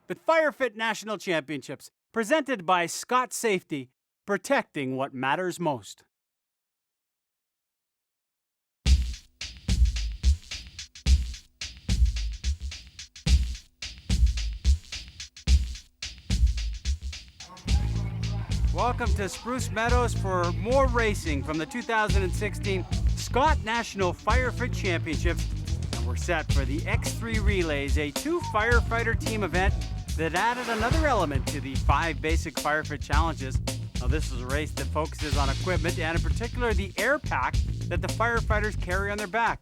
with Firefit National Championships, presented by Scott Safety, protecting what matters most. Welcome to Spruce Meadows for more racing from the 2016 Scott National Firefit Championships. And we're set for the X3 Relays, a two-firefighter team event that added another element to the 5 basic Firefit challenges. Now, this is a race that focuses on equipment and in particular the air pack that the firefighters carry on their back.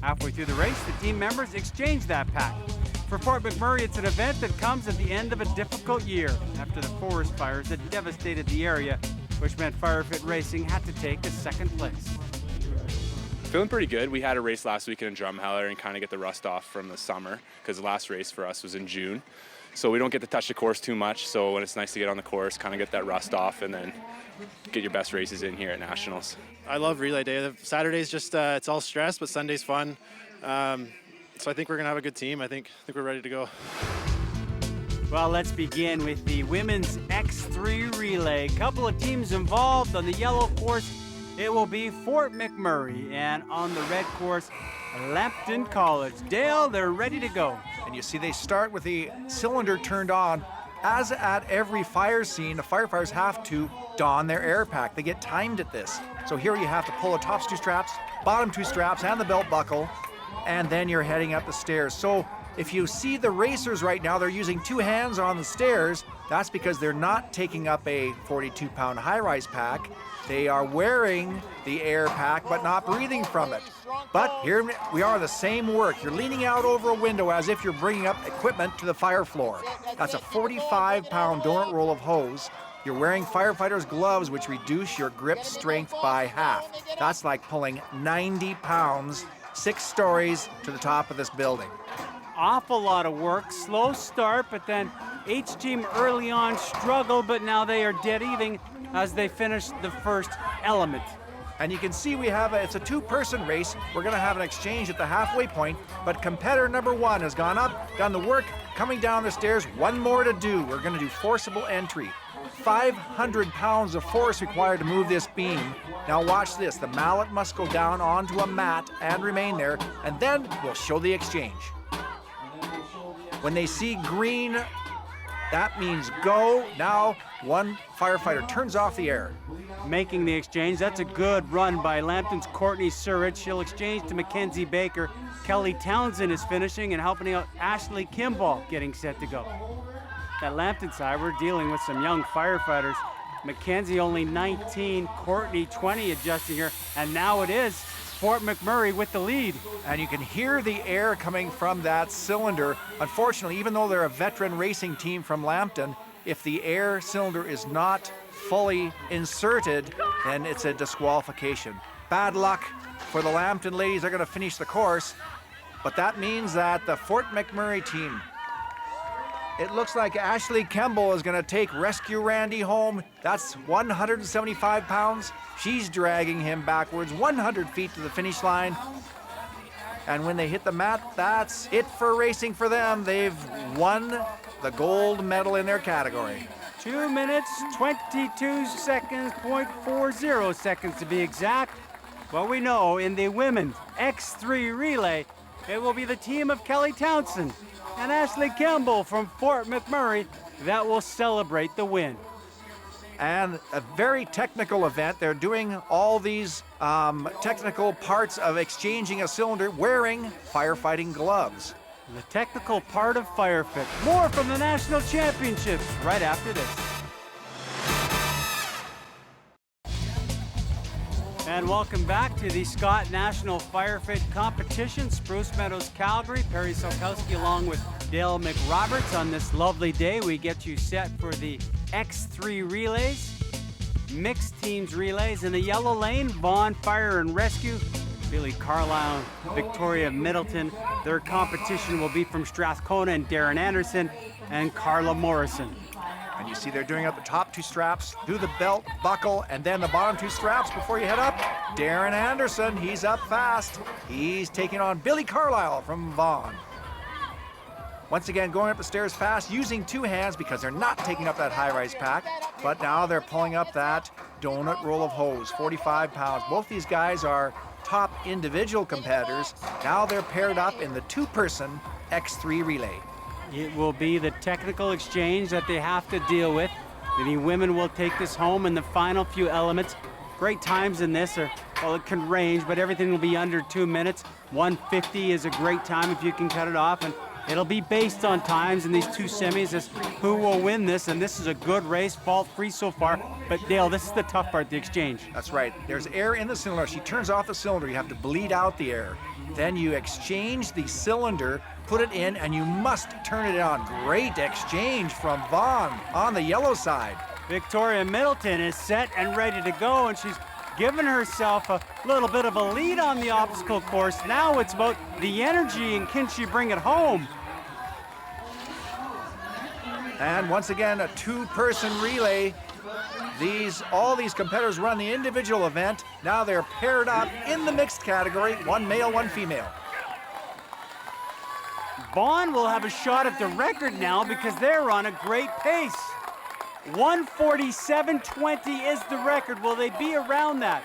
Halfway through the race, the team members exchange that pack. For Fort McMurray, it's an event that comes at the end of a difficult year after the forest fires that devastated the area, which meant Firefit Racing had to take a second place. Feeling pretty good. We had a race last week in Drumheller and kind of get the rust off from the summer because the last race for us was in June. So we don't get to touch the course too much. So when it's nice to get on the course, kind of get that rust off and then get your best races in here at Nationals. I love relay day. Saturday's just, it's all stress, but Sunday's fun. So I think we're going to have a good team. I think we're ready to go. Well, let's begin with the women's X3 relay. Couple of teams involved. On the yellow course, it will be Fort McMurray, and on the red course, Lambton College. Dale, they're ready to go. And you see they start with the cylinder turned on. As at every fire scene, the firefighters have to don their air pack. They get timed at this. So here you have to pull the top 2 straps, bottom 2 straps, and the belt buckle, and then you're heading up the stairs. So if you see the racers right now, they're using 2 hands on the stairs. That's because they're not taking up a 42-pound high-rise pack. They are wearing the air pack, but not breathing from it. But here we are, the same work. You're leaning out over a window as if you're bringing up equipment to the fire floor. That's a 45-pound donut roll of hose. You're wearing firefighter's gloves, which reduce your grip strength by half. That's like pulling 90 pounds, 6 stories to the top of this building. Awful lot of work, slow start, but then H team early on struggled, but now they are dead even as they finish the first element. And you can see it's a 2-person race. We're gonna have an exchange at the halfway point, but competitor number 1 has gone up, done the work, coming down the stairs, 1 more to do. We're gonna do forcible entry. 500 pounds of force required to move this beam. Now watch this, the mallet must go down onto a mat and remain there, and then we'll show the exchange. When they see green, that means go. Now, one firefighter turns off the air. Making the exchange, that's a good run by Lambton's Courtney Surridge. She'll exchange to Mackenzie Baker. Kelly Townsend is finishing and helping out Ashley Kimball getting set to go. At Lambton side, we're dealing with some young firefighters. Mackenzie only 19, Courtney 20 adjusting here, and now it is Fort McMurray with the lead. And you can hear the air coming from that cylinder. Unfortunately, even though they're a veteran racing team from Lambton, if the air cylinder is not fully inserted, then it's a disqualification. Bad luck for the Lambton ladies. They're going to finish the course, but that means that the Fort McMurray team, it looks like Ashley Kimball is going to take Rescue Randy home. That's 175 pounds. She's dragging him backwards 100 feet to the finish line. And when they hit the mat, that's it for racing for them. They've won the gold medal in their category. 2 minutes, 22 seconds, 0.40 seconds to be exact. Well, we know in the women's X3 relay, it will be the team of Kelly Townsend and Ashley Kimball from Fort McMurray that will celebrate the win. And a very technical event. They're doing all these technical parts of exchanging a cylinder wearing firefighting gloves. The technical part of Firefit. More from the National Championships right after this. And welcome back to the Scott National Firefit Competition. Spruce Meadows, Calgary. Perry Solkowski along with Dale McRoberts. On this lovely day, we get you set for the X3 relays, mixed teams relays. In the yellow lane, Vaughan Fire and Rescue, Billy Carlisle, Victoria Middleton. Their competition will be from Strathcona and Darren Anderson and Carla Morrison. And you see they're doing up the top 2 straps, do the belt, buckle, and then the bottom 2 straps before you head up. Darren Anderson, he's up fast. He's taking on Billy Carlisle from Vaughan. Once again, going up the stairs fast, using two hands because they're not taking up that high-rise pack. But now they're pulling up that donut roll of hose, 45 pounds. Both these guys are top individual competitors. Now they're paired up in the two-person X3 relay. It will be the technical exchange that they have to deal with. The women will take this home in the final few elements. Great times in this, well, it can range, but everything will be under 2 minutes. 150 is a great time if you can cut it off, and it'll be based on times in these two semis as who will win this, and this is a good race, fault-free so far. But Dale, this is the tough part, the exchange. That's right. There's air in the cylinder. She turns off the cylinder. You have to bleed out the air. Then you exchange the cylinder, put it in, and you must turn it on. Great exchange from Vaughn on the yellow side. Victoria Middleton is set and ready to go, and she's given herself a little bit of a lead on the obstacle course. Now it's about the energy and can she bring it home? And once again, a two-person relay. All these competitors run the individual event. Now they're paired up in the mixed category, one male, one female. Vaughn will have a shot at the record now because they're on a great pace. 147.20 is the record. Will they be around that?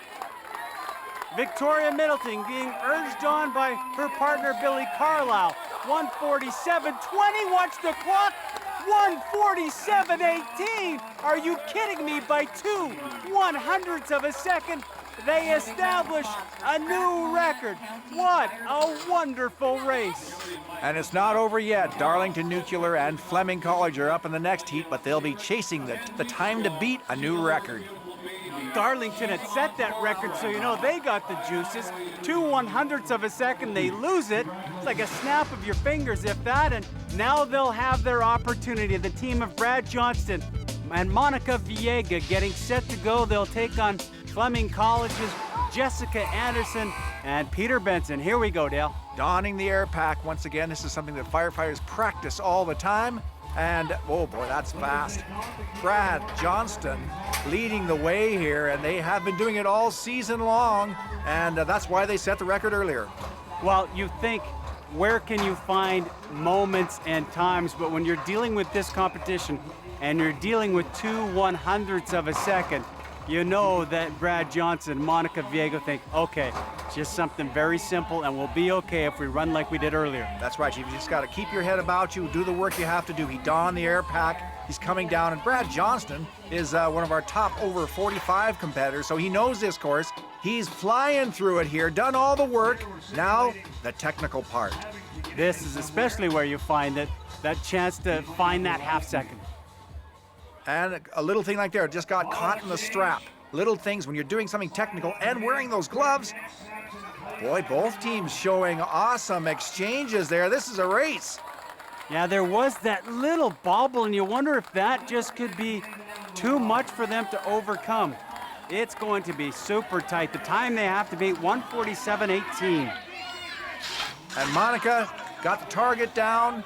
Victoria Middleton being urged on by her partner Billy Carlisle. 147.20, watch the clock. 147.18. Are you kidding me? By 2/100ths of a second, they establish a new record. What a wonderful race. And it's not over yet. Darlington Nuclear and Fleming College are up in the next heat, but they'll be chasing the time to beat a new record. Darlington had set that record, so you know they got the juices. 2/100ths of a second, they lose it. It's like a snap of your fingers, if that, and now they'll have their opportunity. The team of Brad Johnston and Monica Viega getting set to go. They'll take on Fleming College's Jessica Anderson and Peter Benson. Here we go, Dale. Donning the air pack once again. This is something that firefighters practice all the time. And, oh boy, that's fast. Brad Johnston leading the way here, and they have been doing it all season long, and that's why they set the record earlier. Well, you think, where can you find moments and times, but when you're dealing with this competition and you're dealing with 2/100ths of a second, you know that Brad Johnson, Monica Viego think, okay, just something very simple and we'll be okay if we run like we did earlier. That's right, Chief. You just got to keep your head about you, do the work you have to do. He donned the air pack, he's coming down, and Brad Johnston is one of our top over 45 competitors, so he knows this course. He's flying through it here, done all the work. Now, the technical part. This is especially where you find that chance to find that half second. And a little thing like there, just got caught in the strap. Little things when you're doing something technical and wearing those gloves. Boy, both teams showing awesome exchanges there. This is a race. Yeah, there was that little bobble, and you wonder if that just could be too much for them to overcome. It's going to be super tight. The time they have to beat, 147.18. And Monica got the target down.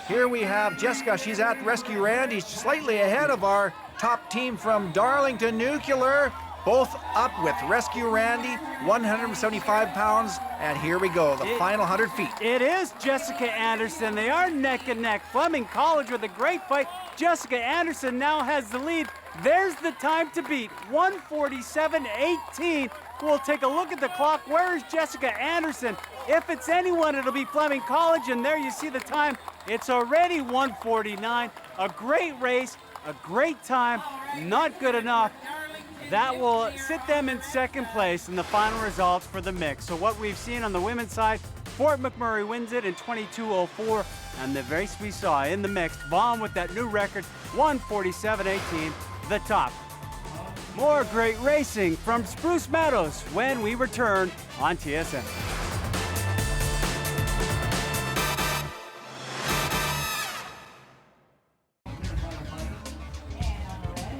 Here we have Jessica. She's at Rescue Randy, slightly ahead of our top team from Darlington Nuclear. Both up with Rescue Randy, 175 pounds. And here we go, the final 100 feet. It is Jessica Anderson. They are neck and neck. Fleming College with a great fight. Jessica Anderson now has the lead. There's the time to beat, 147.18. We'll take a look at the clock. Where is Jessica Anderson? If it's anyone, it'll be Fleming College, and there you see the time. It's already 1:49. A great race, a great time, not good enough. That will sit them in second place in the final results for the mix. So what we've seen on the women's side, Fort McMurray wins it in 22:04, and the race we saw in the mixed, Vaughn with that new record, 147.18, the top. More great racing from Spruce Meadows when we return on TSN.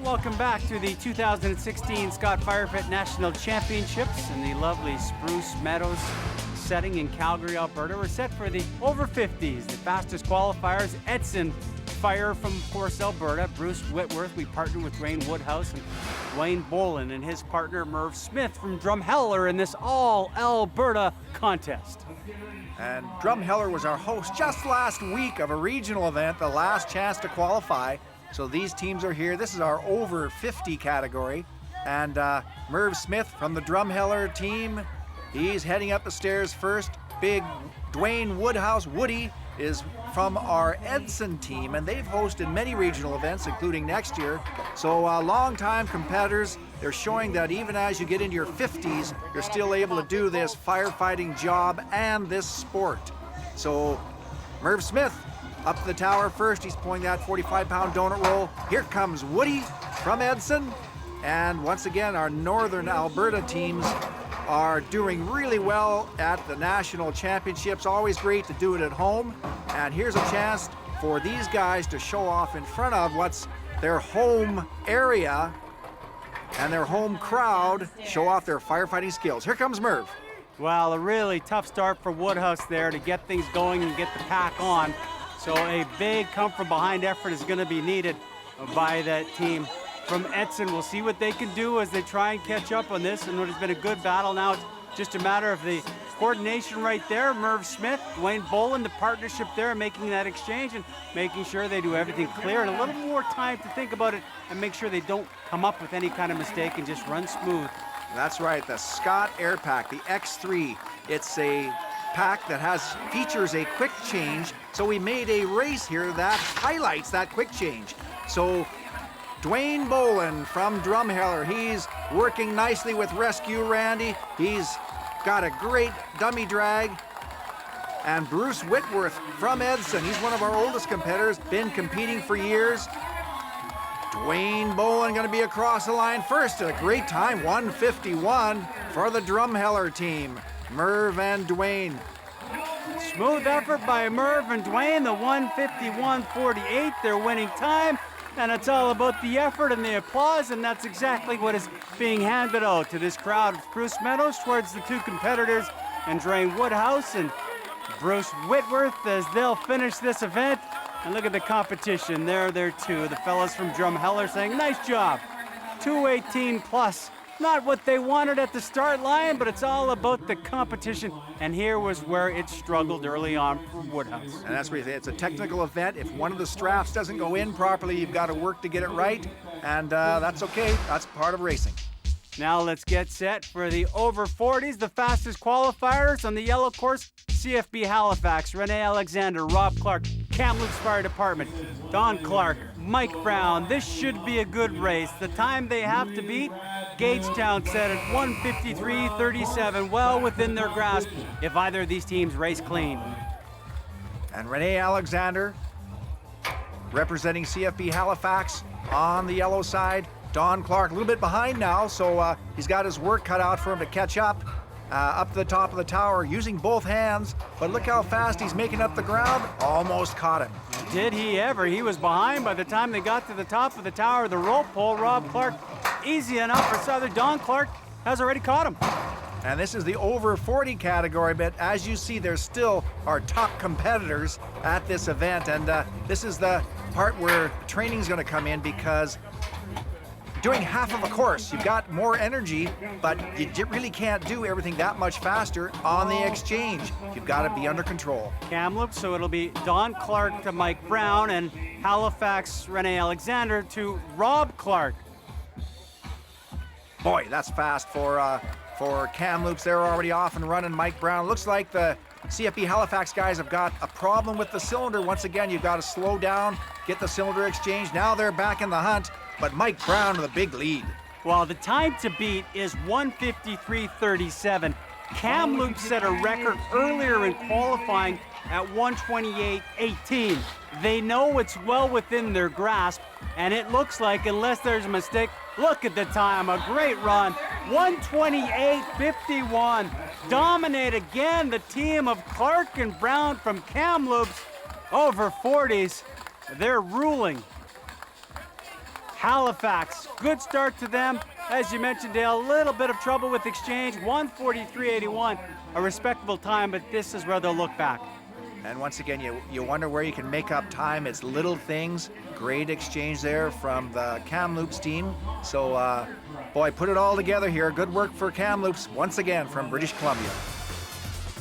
Welcome back to the 2016 Scott Firefit National Championships in the lovely Spruce Meadows setting in Calgary, Alberta. We're set for the over 50s. The fastest qualifiers, Edson Fire from, of course, Alberta, Bruce Whitworth. We partnered with Dwayne Woodhouse and Dwayne Bolin and his partner Merv Smith from Drumheller in this all-Alberta contest. And Drumheller was our host just last week of a regional event, the last chance to qualify. So these teams are here. This is our over 50 category. And Merv Smith from the Drumheller team, he's heading up the stairs first. Big Dwayne Woodhouse, Woody, is from our Edson team, and they've hosted many regional events, including next year. So long-time competitors, they're showing that even as you get into your 50s, you're still able to do this firefighting job and this sport. So Merv Smith up to the tower first. He's pulling that 45-pound donut roll. Here comes Woody from Edson. And once again, our Northern Alberta teams are doing really well at the national championships. Always great to do it at home. And here's a chance for these guys to show off in front of what's their home area and their home crowd, show off their firefighting skills. Here comes Merv. Well, a really tough start for Woodhouse there to get things going and get the pack on. So a big come from behind effort is going to be needed by that team from Edson. We'll see what they can do as they try and catch up on this. And it has been a good battle. Now it's just a matter of the coordination right there. Merv Smith, Dwayne Bolin, the partnership there, making that exchange and making sure they do everything clear and a little more time to think about it and make sure they don't come up with any kind of mistake and just run smooth. That's right, the Scott Air Pack, the X3. It's a pack that features a quick change. So we made a race here that highlights that quick change. So Dwayne Bolin from Drumheller, he's working nicely with Rescue Randy. He's got a great dummy drag. And Bruce Whitworth from Edson, he's one of our oldest competitors, been competing for years. Dwayne Bolin going to be across the line first at a great time, 1:51 for the Drumheller team. Merv and Dwayne. Smooth effort by Merv and Dwayne, the 1:51.48, their winning time. And it's all about the effort and the applause, and that's exactly what is being handed out to this crowd of Spruce Meadows towards the two competitors, and Dwayne Woodhouse and Bruce Whitworth, as they'll finish this event. And look at the competition. There too. The fellas from Drumheller saying, nice job. 218 plus. Not what they wanted at the start line, but it's all about the competition. And here was where it struggled early on for Woodhouse. And that's what you say. It's a technical event. If one of the straps doesn't go in properly, you've got to work to get it right. And that's okay. That's part of racing. Now let's get set for the over 40s, the fastest qualifiers on the yellow course. CFB Halifax, Renee Alexander, Rob Clark, Kamloops Fire Department, Don Clark, Mike Brown. This should be a good race. The time they have to beat, Gagetown set at 1:53.37, well within their grasp if either of these teams race clean. And Renee Alexander, representing CFB Halifax on the yellow side. Don Clark a little bit behind now, so he's got his work cut out for him to catch up to the top of the tower using both hands. But look how fast he's making up the ground. Almost caught him. Did he ever? He was behind by the time they got to the top of the tower. The rope pole, Rob Clark, easy enough for Southern. Don Clark has already caught him. And this is the over 40 category, but as you see, there's still our top competitors at this event. And this is the part where training's going to come in, because doing half of a course, you've got more energy, but you really can't do everything that much faster on the exchange. You've got to be under control. Kamloops, so it'll be Don Clark to Mike Brown, and Halifax, Renee Alexander to Rob Clark. Boy, that's fast for Kamloops. They're already off and running. Mike Brown. Looks like the CFB Halifax guys have got a problem with the cylinder. Once again, you've got to slow down, get the cylinder exchanged. Now they're back in the hunt, but Mike Brown with a big lead. Well, the time to beat is 1:53.37. Kamloops set a record earlier in qualifying at 1:28.18. They know it's well within their grasp, and it looks like, unless there's a mistake, look at the time, a great run, 1:28.51. Dominate again the team of Clark and Brown from Kamloops. Over 40s, they're ruling. Halifax, good start to them. As you mentioned, Dale, a little bit of trouble with exchange, 1:43.81, a respectable time, but this is where they'll look back. And once again, you wonder where you can make up time. It's little things. Great exchange there from the Kamloops team. So, boy, put it all together here. Good work for Kamloops once again from British Columbia.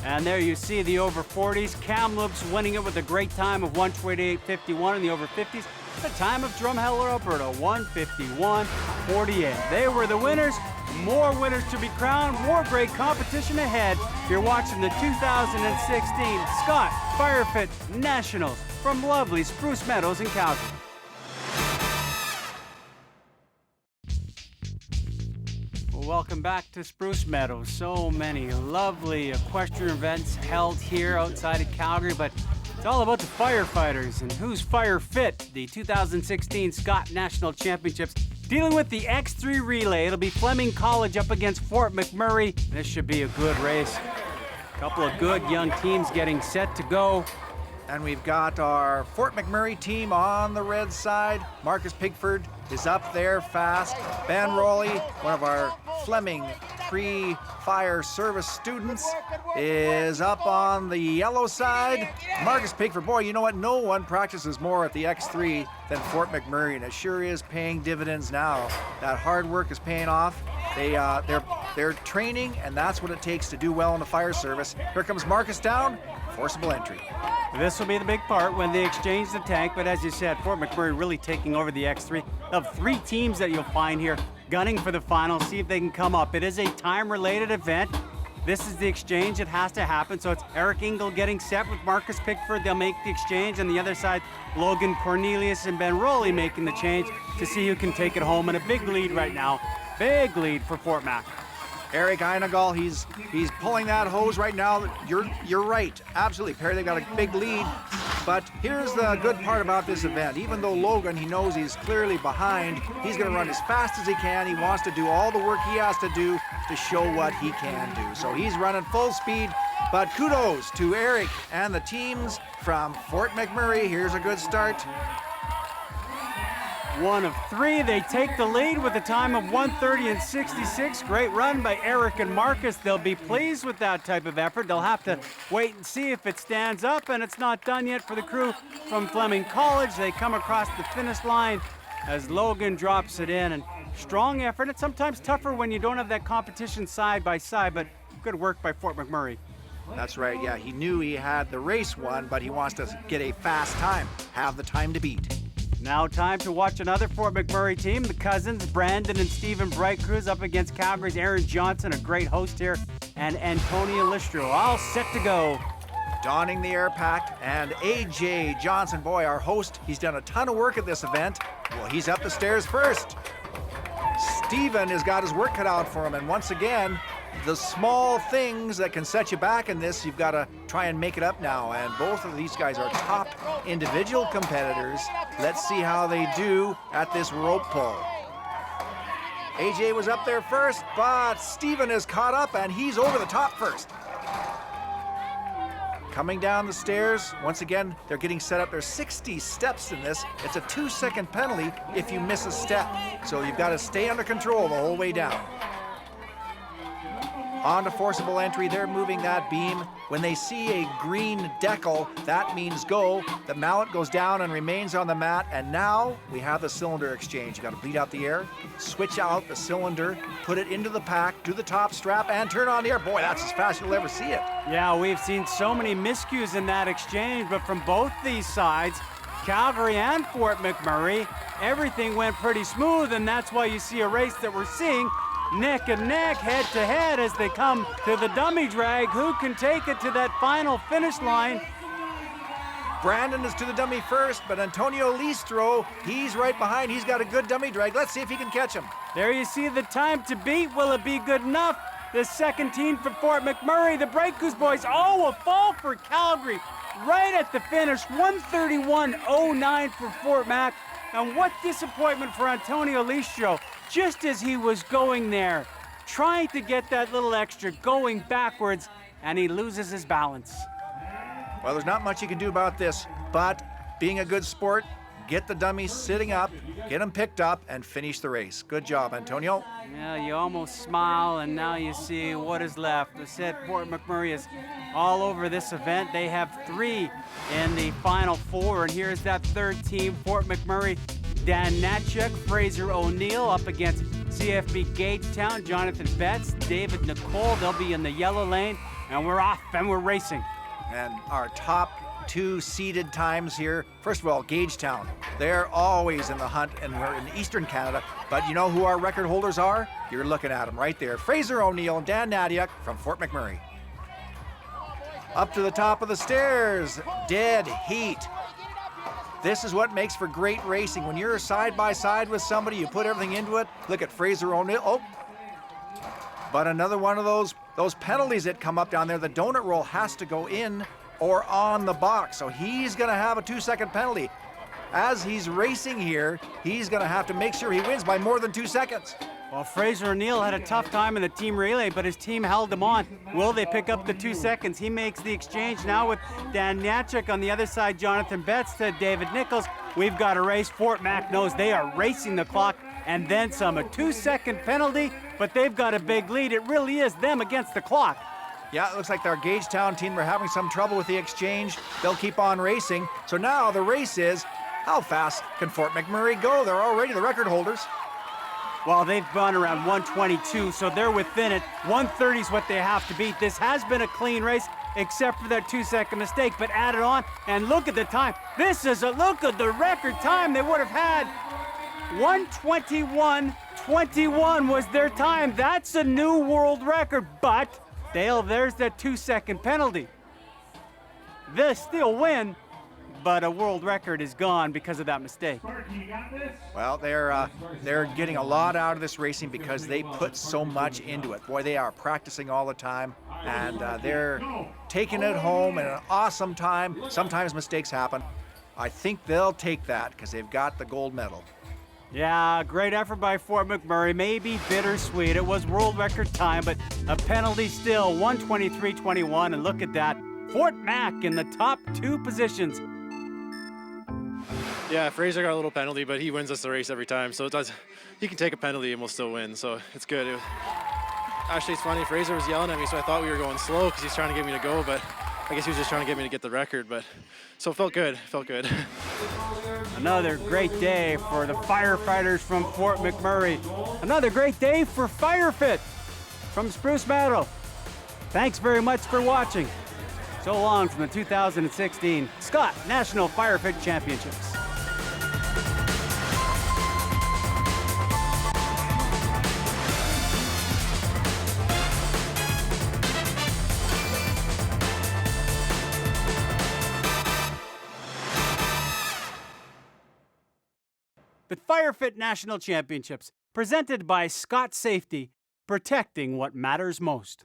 And there you see the over 40s. Kamloops winning it with a great time of 128.51 in the over 50s. The time of Drumheller, Alberta, 151.48. They were the winners. More winners to be crowned. More great competition ahead. You're watching the 2016 Scott Firefit Nationals from lovely Spruce Meadows in Calgary. Welcome back to Spruce Meadows. So many lovely equestrian events held here outside of Calgary, but it's all about the firefighters and who's fire fit. The 2016 Scott National Championships dealing with the X3 relay. It'll be Fleming College up against Fort McMurray. This should be a good race. A couple of good young teams getting set to go. And we've got our Fort McMurray team on the red side. Marcus Pigford is up there fast. Ben Rowley, one of our Fleming pre-fire service students, is up on the yellow side. Marcus Pigford, boy, you know what? No one practices more at the X3 than Fort McMurray, and it sure is paying dividends now. That hard work is paying off. They're training, and that's what it takes to do well in the fire service. Here comes Marcus down, forcible entry. This will be the big part when they exchange the tank, but as you said, Fort McMurray really taking over the X3. Of 3 teams that you'll find here gunning for the final, see if they can come up. It is a time-related event. This is the exchange. It has to happen. So it's Eric Engel getting set with Marcus Pickford. They'll make the exchange. On the other side, Logan Cornelius and Ben Rowley making the change to see who can take it home. And a big lead right now. Big lead for Fort Mac. Eric Einagal, he's pulling that hose right now. You're right, absolutely, Perry. They've got a big lead. But here's the good part about this event. Even though Logan, he knows he's clearly behind, he's going to run as fast as he can. He wants to do all the work he has to do to show what he can do. So he's running full speed. But kudos to Eric and the teams from Fort McMurray. Here's a good start. 1 of 3. They take the lead with a time of 1:30.66. Great run by Eric and Marcus. They'll be pleased with that type of effort. They'll have to wait and see if it stands up, and it's not done yet for the crew from Fleming College. They come across the finish line as Logan drops it in. And strong effort. It's sometimes tougher when you don't have that competition side by side, but good work by Fort McMurray. That's right, yeah. He knew he had the race won, but he wants to get a fast time, have the time to beat. Now time to watch another Fort McMurray team. The cousins, Brandon and Stephen Bright Cruz up against Calgary's Aaron Johnson, a great host here, and Antonia Listro, all set to go. Donning the air pack, and AJ Johnson, boy, our host, he's done a ton of work at this event. Well, he's up the stairs first. Stephen has got his work cut out for him, and once again, the small things that can set you back in this, you've got to try and make it up now. And both of these guys are top individual competitors. Let's see how they do at this rope pull. AJ was up there first, but Steven is caught up and he's over the top first. Coming down the stairs, once again, they're getting set up. There's 60 steps in this. It's a 2-second penalty if you miss a step. So you've got to stay under control the whole way down. On to forcible entry, they're moving that beam. When they see a green decal, that means go. The mallet goes down and remains on the mat, and now we have the cylinder exchange. You gotta bleed out the air, switch out the cylinder, put it into the pack, do the top strap, and turn on the air. Boy, that's as fast as you'll ever see it. Yeah, we've seen so many miscues in that exchange, but from both these sides, Calgary and Fort McMurray, everything went pretty smooth, and that's why you see a race that we're seeing neck and neck, head to head as they come to the dummy drag. Who can take it to that final finish line? Brandon is to the dummy first, but Antonio Listro, he's right behind. He's got a good dummy drag. Let's see if he can catch him. There you see the time to beat. Will it be good enough? The second team for Fort McMurray, the Bright Goose boys. Oh, a fall for Calgary right at the finish. 1:31.09 for Fort Mac. And what disappointment for Antonio Listro. Just as he was going there, trying to get that little extra, going backwards, and he loses his balance. Well, there's not much you can do about this, but being a good sport, get the dummies sitting up, get them picked up, and finish the race. Good job, Antonio. Yeah, you almost smile, and now you see what is left. I said Fort McMurray has all over this event. They have 3 in the Final 4, and here's that third team. Fort McMurray, Dan Natchuk, Fraser O'Neill up against CFB Gagetown, Jonathan Betts, David Nicole. They'll be in the yellow lane, and we're off and we're racing. And our top 2 seeded times here. First of all, Gagetown. They're always in the hunt, and we're in Eastern Canada. But you know who our record holders are? You're looking at them right there. Fraser O'Neill and Dan Natchuk from Fort McMurray. Up to the top of the stairs, dead heat. This is what makes for great racing. When you're side by side with somebody, you put everything into it. Look at Fraser O'Neill. Oh, but another one of those penalties that come up down there. The donut roll has to go in or on the box. So he's gonna have a 2-second penalty. As he's racing here, he's gonna have to make sure he wins by more than 2 seconds. Well, Fraser O'Neill had a tough time in the team relay, but his team held him on. Will they pick up the 2 seconds? He makes the exchange now with Dan Natchuk. On the other side, Jonathan Betts to David Nichols. We've got a race. Fort Mac knows they are racing the clock, and then some. A 2-second penalty, but they've got a big lead. It really is them against the clock. Yeah, it looks like our Gagetown team are having some trouble with the exchange. They'll keep on racing. So now the race is, how fast can Fort McMurray go? They're already the record holders. Well, they've gone around 122, so they're within it. 130 is what they have to beat. This has been a clean race, except for that 2-second mistake, but add it on, and look at the time. This is a look at the record time they would have had. 1:21:21 was their time. That's a new world record, but Dale, there's that 2-second penalty. They still win, but a world record is gone because of that mistake. Well, they're getting a lot out of this racing because they put so much into it. Boy, they are practicing all the time, and they're taking it home in an awesome time. Sometimes mistakes happen. I think they'll take that because they've got the gold medal. Yeah, great effort by Fort McMurray. Maybe bittersweet. It was world record time, but a penalty still. 1:23:21, and look at that. Fort Mac in the top 2 positions. Yeah, Fraser got a little penalty, but he wins us the race every time. So he can take a penalty and we'll still win. So it's good. Actually, it's funny. Fraser was yelling at me, so I thought we were going slow because he's trying to get me to go, but I guess he was just trying to get me to get the record. But so it felt good. Felt good. Another great day for the firefighters from Fort McMurray. Another great day for Firefit from Spruce Meadows. Thanks very much for watching. So long from the 2016 Scott National Firefit Championships. The Firefit National Championships, presented by Scott Safety, protecting what matters most.